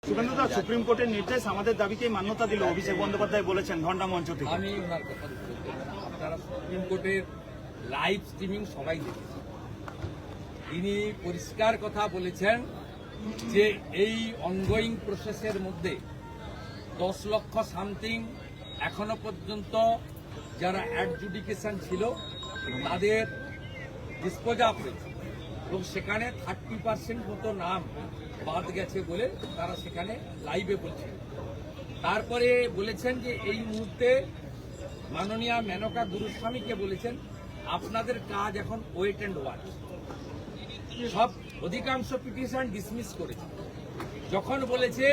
শুভেন্দুদা, supreme কোর্টের নির্দেশ আমাদের দাবিকে মান্যতা দিল, অভিষেক বন্দ্যোপাধ্যায় বলেছেন ঘন্টা মঞ্চ থেকে। আমি ওনার কথা বলতে আপনারা সুপ্রিম কোর্টের লাইভ স্ট্রিমিং সবাই দেখেছেন। তিনি পরিষ্কার কথা বলেছেন যে এই অনগোয়িং প্রসেসের মধ্যে 10 লক্ষ সামথিং এখনো পর্যন্ত যারা অ্যাডজুডিকেশন ছিল তাদের ডিসপোজ অফ হয়েছে এবং সেখানে 30% মতো নাম বাদ গেছে বলে তারা সেখানে লাইভে বলছেন। তারপরে বলেছেন যে এই মুহূর্তে মাননীয় মেনকা গুরুস্বামীকে বলেছেন আপনাদের কাজ এখন ওয়েট অ্যান্ড ওয়াচ। সব অধিকাংশ পিটিশন ডিসমিস করেছে। যখন বলেছে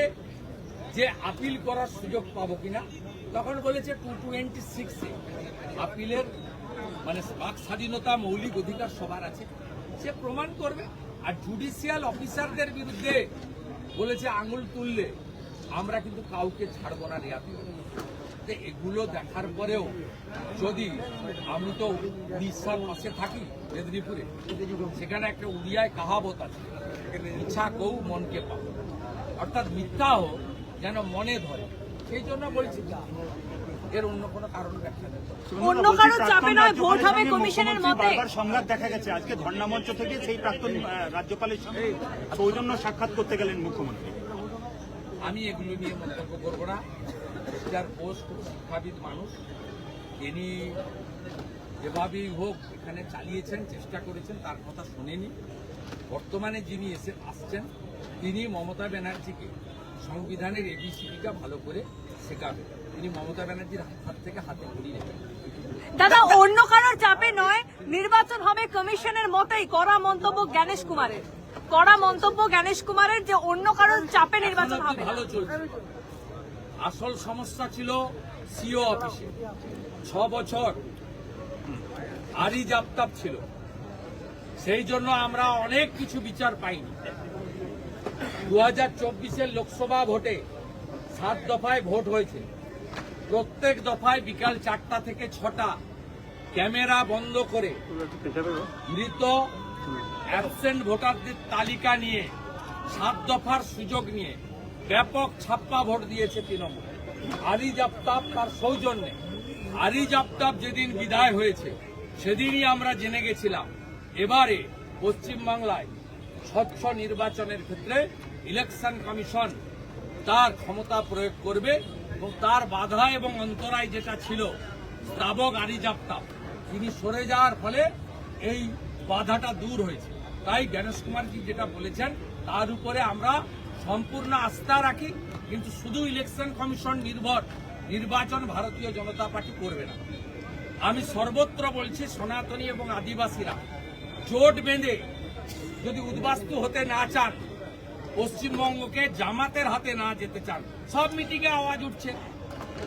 যে আপিল করার সুযোগ পাবো কিনা, তখন বলেছে 226-এ আপিলের মানে বাক স্বাধীনতা মৌলিক অধিকার সবার আছে, সে প্রমাণ করবে। আর জুডিশিয়াল অফিসারদের বিরুদ্ধে বলেছে আঙুল তুললে আমরা কিন্তু কাউকে ছাড়বো না, রেয়াতি। এগুলো দেখার পরেও যদি আমি তো উড়িষ্যার পাশে থাকি মেদিনীপুরে, সেখানে একটা উড়িয়ায় কাহাবত আছে, ইচ্ছা কৌ মনকে পাবো, অর্থাৎ মিথ্যা হোক যেন মনে ধরে। সেই জন্য বলছি এর অন্য কোনো কারণ ব্যাখ্যা নেই। অন্য কারণ চাপে নয়, ভোট হবে কমিশনের মতে। বারবার সংঘাত দেখা গেছে, আজকে ধর্ণা মঞ্চ থেকে সেই প্রাক্তন রাজ্যপালের সঙ্গে সৌজন্য সাক্ষাৎ করতে গেলেন মুখ্যমন্ত্রী। আমি এগুলো নিয়ে মন্তব্য করবো না। মিস্টার বোস খুব শিক্ষাবিদ মানুষ, তিনি যেভাবেই হোক এখানে চালিয়েছেন, চেষ্টা করেছেন, তার কথা শোনেনি। বর্তমানে যিনি আসছেন তিনি মমতা ব্যানার্জিকে সংবিধানের এবিসিডিটা ভালো করে শেখাবেন। তিনি মমতা ব্যানার্জির হাত থেকে হাতে ধরিয়ে নেবেন। দাদা, অন্য কারোর চাপে নয়, নির্বাচন হবে কমিশনের মতেই কড়া মন্তব্য জ্ঞানেশ কুমারের। কড়া মন্তব্য জ্ঞানেশ কুমারের যে অন্য কারোর চাপে নির্বাচন হবে। ভালো চলছে। আসল সমস্যা ছিল সিও অফিসে 6 বছর আরি জাপতাপ ছিল, সেই জন্য আমরা অনেক কিছু বিচার পাইনি। 2024-এর লোকসভা ভোটে 7 দফায় ভোট হয়েছে। প্রত্যেক দফায় বিকাল 4টা থেকে 6টা ক্যামেরা বন্ধ করে মৃত অ্যাবসেন্ট ভোটারদের তালিকা নিয়ে 7 দফার সুযোগ নিয়ে ব্যাপক ছাপ্পা ভোট দিয়েছে তৃণমূল। আরি জাপতাপ তার সৌজন্যে। আরি জাপতাপ যেদিন বিদায় হয়েছে সেদিনই আমরা জেনে গেছিলাম এবারে পশ্চিমবাংলায় স্বচ্ছ নির্বাচনের ক্ষেত্রে ইলেকশন কমিশন তার ক্ষমতা প্রয়োগ করবে এবং তার বাধা এবং অন্তরায় যেটা ছিল স্তাবক আরি জাপতাপ, তিনি সরে যাওয়ার ফলে এই বাধাটা দূর হয়েছে। তাই জ্ঞানেশ কুমারজি যেটা বলেছেন তার উপরে আমরা সম্পূর্ণ আস্থা রাখি, কিন্তু শুধু ইলেকশন কমিশন নির্ভর নির্বাচন ভারতীয় জনতা পার্টি করবে না। আমি সর্বত্র বলছি সনাতনী এবং আদিবাসীরা জোট বেঁধে যদি উদ্বাস্তু হতে না চান, পশ্চিমবঙ্গকে জামাতের হাতে না যেতে চান, সব মিটিংয়ে আওয়াজ উঠছে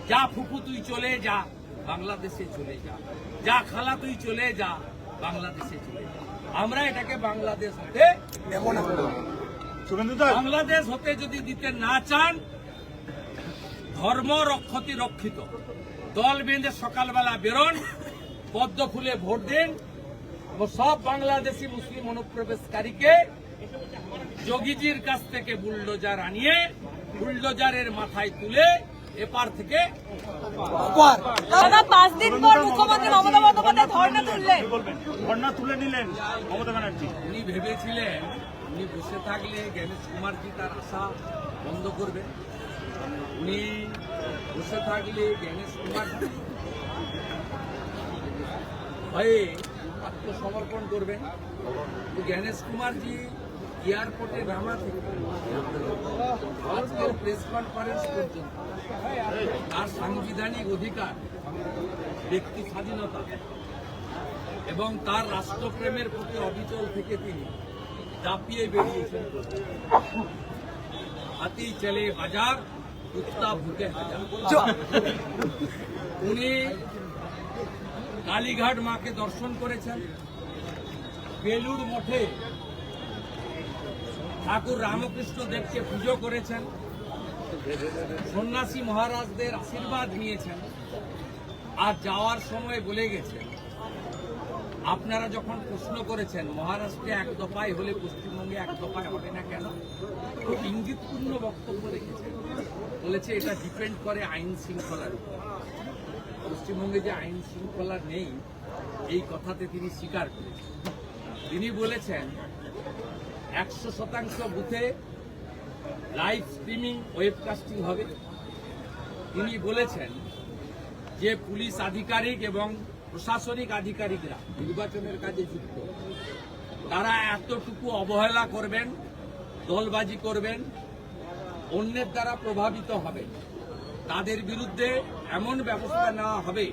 যা ফুফু তুই চলে যা, বাংলাদেশে চলে যা, যা খালা তুই চলে যা, বাংলাদেশে চলে যা। আমরা এটাকে বাংলাদেশ হতে দেব না। বাংলাদেশ হতে যদি দিতে না চান, ধর্ম রক্ষতি রক্ষিত, দল বেঁধে সকালবেলা বেরোন, পদ্ম ফুলে ভোট দিন এবং সব বাংলাদেশি মুসলিম অনুপ্রবেশকারীকে যোগীজির কাছ থেকে বুলডোজার আনিয়ে বুলডোজারের মাথায় তুলে এপার থেকে। দাদা, 5 দিন পর মুখ্যমন্ত্রী মমতা বন্দ্যোপাধ্যায় ধর্ণা তুলে নিলেন মমতা ব্যানার্জি। উনি ভেবেছিলেন উনি বসে থাকলে জ্ঞানেশ কুমারজি তার আশা বন্ধ করবে, উনি বসে থাকলে জ্ঞানেশ কুমারজি ভয়ে আত্মসমর্পণ করবেন। জ্ঞানেশ কুমারজি এয়ারপোর্টে নামা থেকে আজকের প্রেস কনফারেন্স পর্যন্ত তার সাংবিধানিক অধিকার, ব্যক্তি স্বাধীনতা এবং তার রাষ্ট্রপ্রেমের প্রতি অবিচল থেকে তিনি দাপিয়ে বেরিয়েছেন। হাতি চলে বাজার, কুত্তা ভুকে হাজার। উনি কালীঘাট মাকে দর্শন করেছেন, বেলুড় মঠে ঠাকুর রামকৃষ্ণ দেবকে পুজো করেছেন, সন্ন্যাসী মহারাজদের আশীর্বাদ নিয়েছেন, আর যাওয়ার সময় বলে গেছেন আপনারা যখন প্রশ্ন করেছেন মহারাষ্ট্রে এক দফায় হলে পশ্চিমবঙ্গে এক দফায় হবে না কেন, খুব ইঙ্গিতপূর্ণ বক্তব্য রেখেছেন। বলেছে এটা ডিপেন্ড করে আইন শৃঙ্খলার উপর। পশ্চিমবঙ্গে যে আইন শৃঙ্খলা নেই এই কথাতে তিনি স্বীকার করেছেন। তিনি বলেছেন 100% বুথে লাইভ স্ট্রিমিং ওয়েবকাস্টিং হবে। তিনি বলেছেন যে পুলিশ আধিকারিক এবং প্রশাসনিক আধিকারিকরা নির্বাচনের কাজে যুক্ত, তারা এতটুকু অবহেলা করবেন, দলবাজি করবেন, অন্যের দ্বারা প্রভাবিত হবে, তাদের বিরুদ্ধে এমন ব্যবস্থা নেওয়া হবে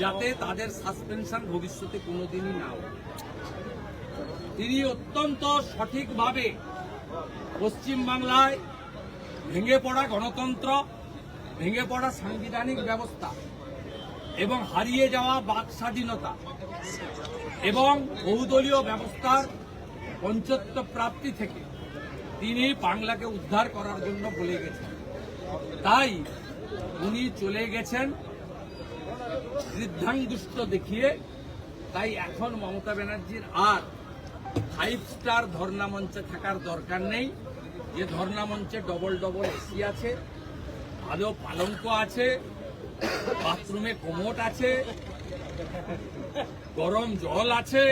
যাতে তাদের সাসপেনশন ভবিষ্যতে কোনোদিনই না হয়। তিনি অত্যন্ত সঠিকভাবে পশ্চিমবাংলায় ভেঙে পড়া গণতন্ত্র, ভেঙে পড়া সাংবিধানিক ব্যবস্থা এবং হারিয়ে যাওয়া বাক স্বাধীনতা এবং বহুদলীয় ব্যবস্থার পঞ্চত্ব প্রাপ্তি থেকে তিনি বাংলাকে উদ্ধার করার জন্য বলে গেছেন। তাই উনি চলে গেছেন বৃদ্ধাঙ্গুষ্ঠ দেখিয়ে। তাই এখন মমতা ব্যানার্জির আর 5 স্টার ধর্ণা মঞ্চে থাকার দরকার নেই। যে ধর্ণা মঞ্চে ডবল ডবল এসি আছে, ভালো পালঙ্ক আছে, বাথরুমে কোমোট আছে, গরম জল আছে,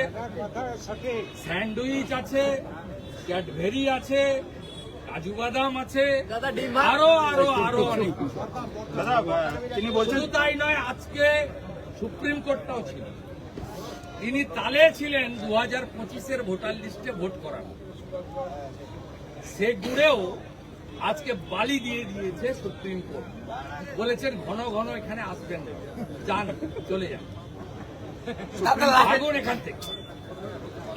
স্যান্ডউইচ আছে, ক্যাডবেরি আছে, কাজু বাদাম আছে, আরো আরো আরো অনেক। দাদা তিনি বলছেন শুধু তাই নয়, আজকে সুপ্রিম কোর্টটাও ছিল। তিনি তালে ছিলেন 2025-এর ভোটার লিস্টে ভোট করানো। সে জুড়েও আজকে বালি দিয়ে দিয়েছে সুপ্রিম কোর্ট। বলেছেন ঘন ঘন এখানে আসবেন না, যান, চলে যান, ভাগুন এখান থেকে।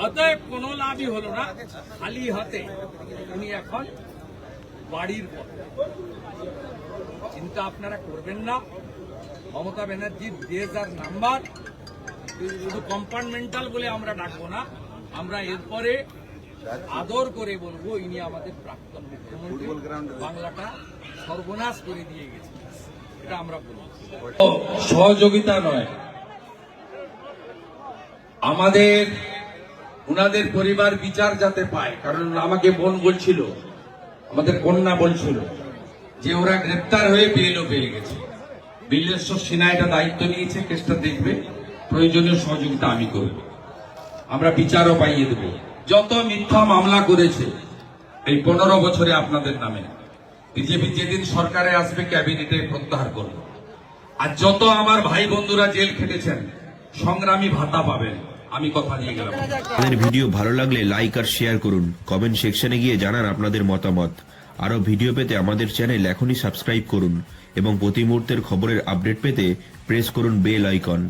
অতএব কোনো লাভই হলো না, খালি হাতে উনি এখন বাড়ির পথে। চিন্তা আপনারা করবেন না, মমতা ব্যানার্জির দেশ আর নাম্বার শুধু কম্পার্টমেন্টাল বলে আমরা ডাকবো না, আমরা এরপরে আদর করে বলবো ইনি আমাদের প্রাক্তন মুখ্যমন্ত্রী, বাংলাটা সর্বনাশ করে দিয়ে গেছে, এটা আমরা বলবো। সহযোগিতা নয়, আমাদের উনাদের পরিবার বিচার যাতে পায়। কারণ আমাকে বোন বলছিল, আমাদের কন্যা বলছিল যে ওরা গ্রেপ্তার হয়ে বেলও পেয়ে গেছে। বিল্লেশ্বর সিনহা এটা দায়িত্ব নিয়েছে, কেসটা দেখবে, প্রয়োজনীয় সহযোগিতা আমি করব, আমরা বিচারও পাইয়ে দেব। যত মিথ্যা মামলা করেছে এই 15 বছরে আপনাদের নামে, বিজেপি যেদিন সরকারে আসবে ক্যাবিনেটে প্রত্যাহার করব। আর যত আমার ভাই বন্ধুরা জেল খেটেছেন সংগ্রামী ভাতা পাবেন, আমি কথা দিয়ে গেলাম। আমাদের ভিডিও ভালো লাগলে লাইক আর শেয়ার করুন, কমেন্ট সেকশনে গিয়ে জানান আপনাদের মতামত। আরো ভিডিও পেতে আমাদের চ্যানেল এখনই সাবস্ক্রাইব করুন এবং প্রতি মুহূর্তের খবরের আপডেট পেতে প্রেস করুন বেল আইকন।